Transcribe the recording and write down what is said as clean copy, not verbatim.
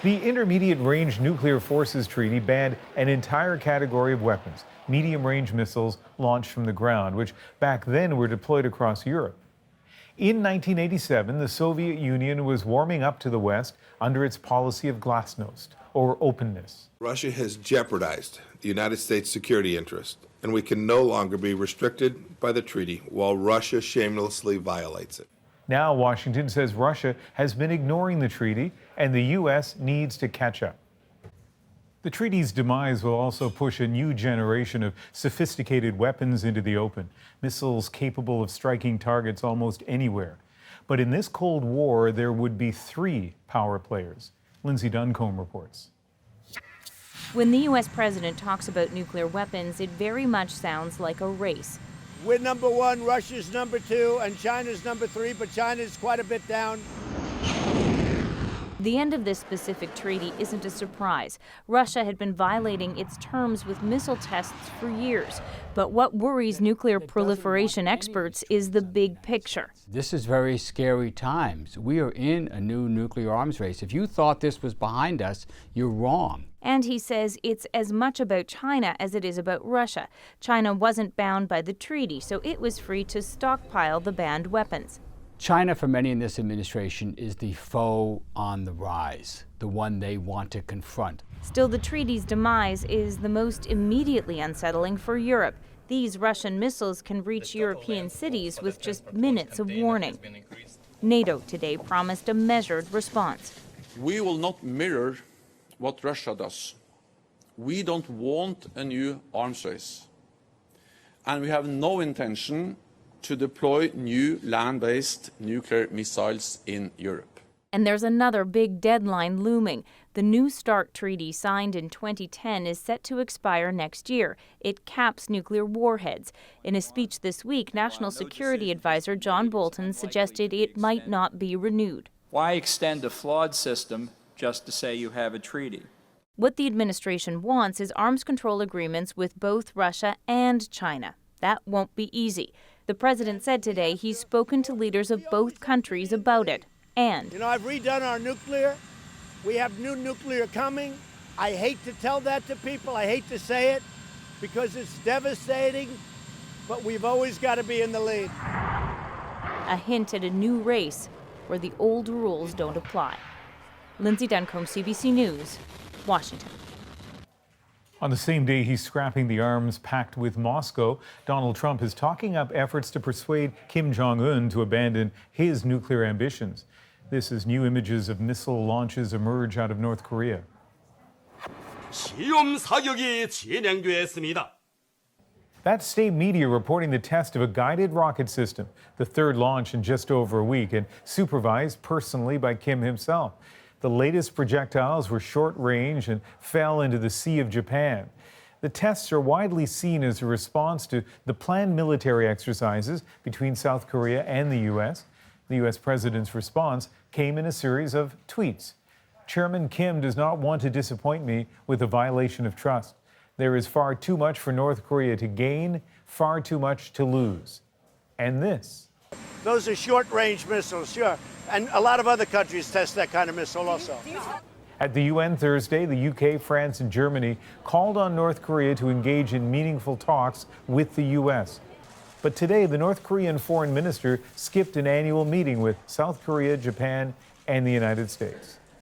The Intermediate Range Nuclear Forces Treaty banned an entire category of weapons, medium-range missiles launched from the ground, which back then were deployed across Europe. In 1987, the Soviet Union was warming up to the West under its policy of glasnost, or openness. Russia has jeopardized the United States' security interest, and we can no longer be restricted by the treaty while Russia shamelessly violates it. Now Washington says Russia has been ignoring the treaty, and the U.S. needs to catch up. The treaty's demise will also push a new generation of sophisticated weapons into the open, missiles capable of striking targets almost anywhere. But in this Cold War, there would be three power players. Lindsay Duncombe reports. When the U.S. president talks about nuclear weapons, it very much sounds like a race. We're number one, Russia's number two, and China's number three, but China's quite a bit down. The end of this specific treaty isn't a surprise. Russia had been violating its terms with missile tests for years. But what worries nuclear proliferation experts is the big picture. This is very scary times. We are in a new nuclear arms race. If you thought this was behind us, you're wrong. And he says it's as much about China as it is about Russia. China wasn't bound by the treaty, so it was free to stockpile the banned weapons. China, for many in this administration, is the foe on the rise, the one they want to confront. Still, the treaty's demise is the most immediately unsettling for Europe. These Russian missiles can reach European cities with just minutes of warning. NATO today promised a measured response. We will not mirror what Russia does. We don't want a new arms race. And we have no intention to deploy new land-based nuclear missiles in Europe. And there's another big deadline looming. The New START treaty signed in 2010 is set to expire next year. It caps nuclear warheads. In a speech this week, National Security Advisor John Bolton suggested it might not be renewed. Why extend a flawed system just to say you have a treaty? What the administration wants is arms control agreements with both Russia and China. That won't be easy. The president said today he's spoken to leaders of both countries about it. And, I've redone our nuclear. We have new nuclear coming. I hate to tell that to people. I hate to say it because it's devastating, but we've always got to be in the lead. a hint at a new race where the old rules don't apply. Lindsay Duncombe, CBC News, Washington. On the same day he's scrapping the arms pact with Moscow, Donald Trump is talking up efforts to persuade Kim Jong-un to abandon his nuclear ambitions. This as new images of missile launches emerge out of North Korea. 시험 사격이 진행됐습니다. That's state media reporting the test of a guided rocket system, the third launch in just over a week, and supervised personally by Kim himself. The latest projectiles were short range and fell into the Sea of Japan. The tests are widely seen as a response to the planned military exercises between South Korea and the U.S. The U.S. president's response came in a series of tweets. Chairman Kim does not want to disappoint me with a violation of trust. There is far too much for North Korea to gain, far too much to lose. And this. Those are short-range missiles, sure. And a lot of other countries test that kind of missile also. At the UN Thursday, the UK, France, and Germany called on North Korea to engage in meaningful talks with the U.S. But today, the North Korean foreign minister skipped an annual meeting with South Korea, Japan, and the United States.